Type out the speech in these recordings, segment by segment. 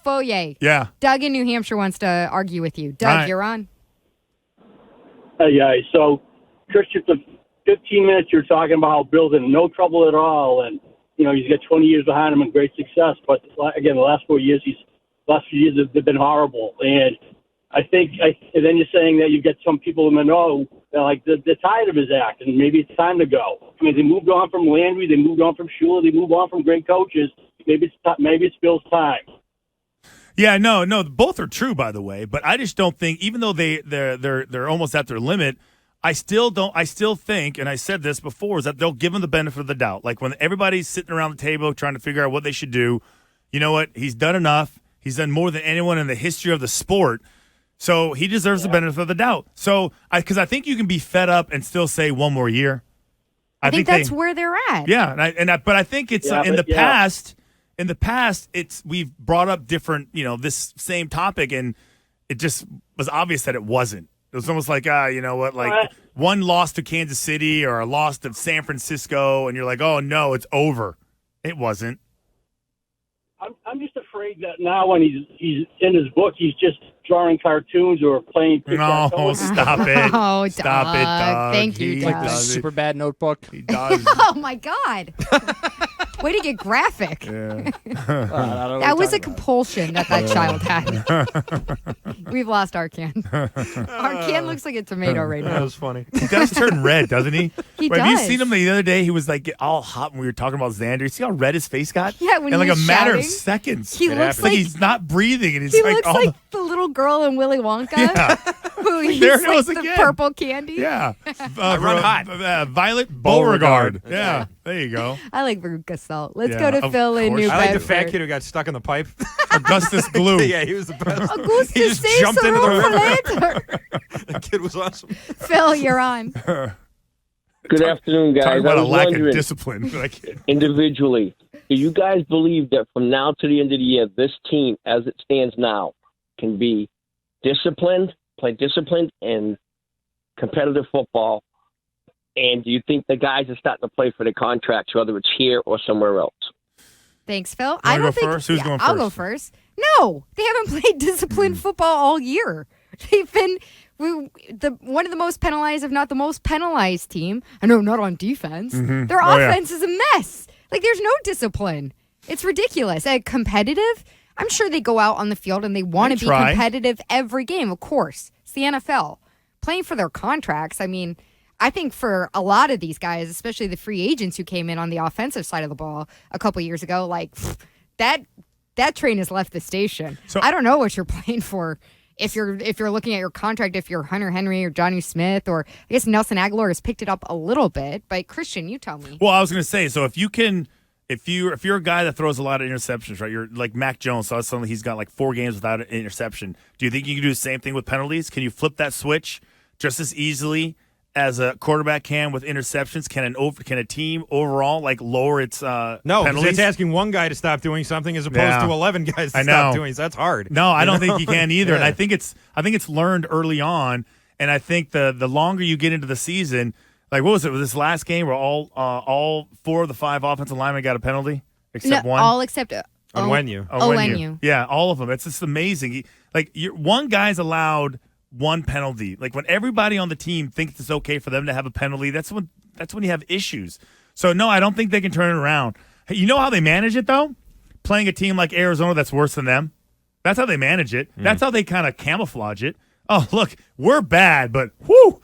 Fauria. Yeah. Doug in New Hampshire wants to argue with you. Doug, right. you're on. Yeah, so Christian, for 15 minutes you're talking about how Bill's in no trouble at all, and he's got 20 years behind him and great success. But again, the last few years have been horrible, and and then you're saying that you get some people in the know that they're tired of his act, and maybe it's time to go. I mean, they moved on from Landry, they moved on from Shula, they moved on from great coaches. Maybe it's Bill's time. Yeah, no, both are true, by the way. But I just don't think, even though they're almost at their limit, I still think, and I said this before, is that they'll give him the benefit of the doubt. Like when everybody's sitting around the table trying to figure out what they should do, you know what? He's done enough. He's done more than anyone in the history of the sport. So he deserves the benefit of the doubt. So, because I think you can be fed up and still say one more year. I think that's where they're at. Yeah, but I think it's in the past. In the past, we've brought up different, this same topic, and it just was obvious that it wasn't. It was almost like, you know what, like one loss to Kansas City or a loss to San Francisco, and you're like, oh no, it's over. It wasn't. I'm just afraid that now when he's in his book, he's just drawing cartoons or playing. No, stop it! Oh, stop it, Doug. Thank you, Doug. Like the super bad Notebook. He does. Oh my God! Way to get graphic. Yeah. That was a compulsion that child had. We've lost Arcan. Arcan looks like a tomato right now. That was funny. He does turn red, doesn't he? He Have does. you seen him the other day? He was like all hot when we were talking about Xander. You see how red his face got? Yeah, when in he like was a matter of shouting. seconds. He looks like he's not breathing, and he's he like looks all like the little girl in Willy Wonka. Yeah. Who eats There it goes the again. purple candy. Yeah. Run hot. Violet Beauregard. Yeah. There you go. I like Veruca Salt. Let's Yeah, go to of Phil in course. New I like the Bedford. fat kid who got stuck in the pipe. Augustus Glue. Yeah, he was the best. Augustus He just says jumped into the so river. That kid was awesome. Phil, you're on. Good afternoon, guys. Talk about I a was lack of wondering, discipline. individually, do you guys believe that from now to the end of the year, this team, as it stands now, can be disciplined, play disciplined and competitive football? And do you think the guys are starting to play for their contracts, whether it's here or somewhere else? Thanks, Phil. I don't go think first? Who's going I'll first? go first. No, they haven't played disciplined football all year. They've been one of the most penalized, if not the most penalized team. I know, not on defense. Mm-hmm. Their offense is a mess. Like, there's no discipline. It's ridiculous. Competitive, I'm sure they go out on the field and they want to be try. competitive every game, of course. It's the NFL. Playing for their contracts, I mean, I think for a lot of these guys, especially the free agents who came in on the offensive side of the ball a couple years ago, like that train has left the station. So, I don't know what you're playing for. If you're looking at your contract, if you're Hunter Henry or Johnny Smith, or I guess Nelson Aguilar has picked it up a little bit. But Christian, you tell me. Well, I was going to say, so if you're a guy that throws a lot of interceptions, right? You're like Mac Jones. So suddenly he's got like 4 games without an interception. Do you think you can do the same thing with penalties? Can you flip that switch just as easily as a quarterback can with interceptions? Can a team overall like lower its No, because penalties? it's asking one guy to stop doing something as opposed to 11 guys to stop doing. So that's hard. No, I don't think you can either. Yeah. And I think it's learned early on. And I think the longer you get into the season, like what was it? Was this last game where all 4 of the 5 offensive linemen got a penalty except one? All except Onwenu. Onwenu. Yeah, all of them. It's just amazing. One guy's allowed one penalty. Like when everybody on the team thinks it's okay for them to have a penalty, that's when you have issues. So no, I don't think they can turn it around. Hey, you know how they manage it though? Playing a team like Arizona that's worse than them. That's how they manage it. That's how they kind of camouflage it. Oh, look, we're bad, but whoo,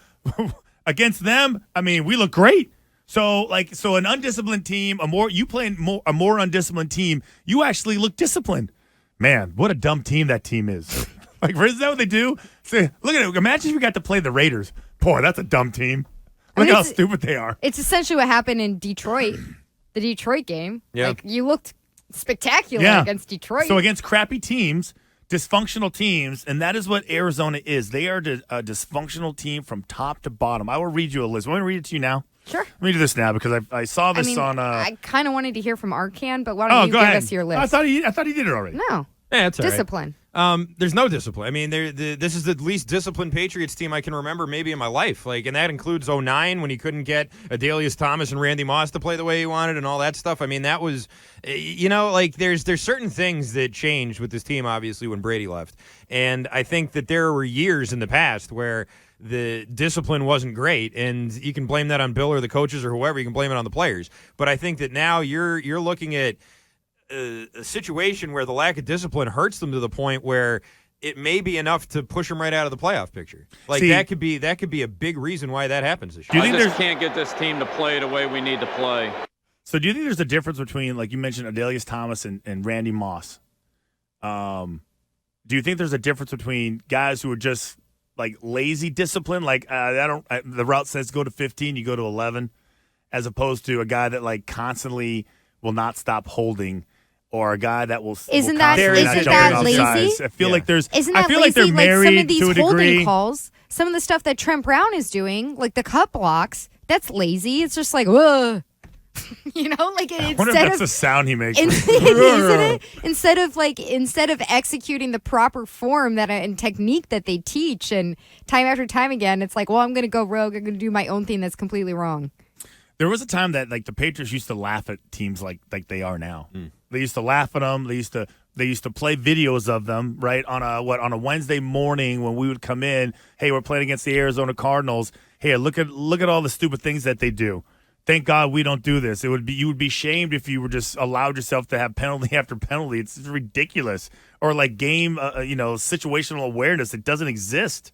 against them, I mean, we look great. So an undisciplined team, a more undisciplined team, you actually look disciplined. Man, what a dumb team that team is. Like, isn't that what they do? Say, look at it. Imagine if we got to play the Raiders. Boy, that's a dumb team. Look at how stupid they are. It's essentially what happened in Detroit, the Detroit game. Yeah. Like, you looked spectacular against Detroit. So against crappy teams, dysfunctional teams, and that is what Arizona is. They are a dysfunctional team from top to bottom. I will read you a list. Want me to read it to you now? Sure. Let me do this now because I saw this on. I kind of wanted to hear from Arcan, but why don't you give us your list? I thought he did it already. No. Yeah, that's all right. Discipline. There's no discipline. I mean, this is the least disciplined Patriots team I can remember maybe in my life. Like, and that includes 2009 when he couldn't get Adalius Thomas and Randy Moss to play the way he wanted and all that stuff. I mean, that was, like there's certain things that changed with this team, obviously, when Brady left. And I think that there were years in the past where the discipline wasn't great, and you can blame that on Bill or the coaches or whoever. You can blame it on the players. But I think that now you're looking at a situation where the lack of discipline hurts them to the point where it may be enough to push them right out of the playoff picture. Like, that could be a big reason why that happens this year. I just can't get this team to play the way we need to play. So do you think there's a difference between, like you mentioned, Adalius Thomas and Randy Moss? Do you think there's a difference between guys who are just like lazy discipline, like the route says go to 15, you go to 11, as opposed to a guy that like constantly will not stop holding, or a guy that will isn't that lazy? I feel like there's isn't that I feel lazy? like they're married some of these to a holding degree. calls, some of the stuff that Trent Brown is doing, like the cut blocks, that's lazy. It's just like, whoa. Like I wonder if that's the sound he makes. Isn't it? Instead of executing the proper form and technique that they teach, and time after time again, it's like, well, I'm going to go rogue. I'm going to do my own thing that's completely wrong. There was a time that like the Patriots used to laugh at teams like they are now. They used to laugh at them. They used to play videos of them right on a Wednesday morning when we would come in. Hey, we're playing against the Arizona Cardinals. Hey, look at all the stupid things that they do. Thank God we don't do this. You would be shamed if you were just allowed yourself to have penalty after penalty. It's ridiculous. Or like game, situational awareness. It doesn't exist.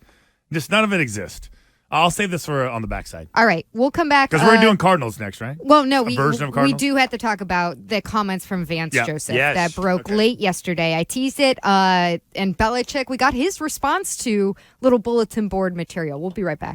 Just none of it exists. I'll save this for on the backside. All right, we'll come back because we're doing Cardinals next, right? Well, no, we do have to talk about the comments from Vance Joseph that broke okay. late yesterday. I teased it, and Belichick. We got his response to little bulletin board material. We'll be right back.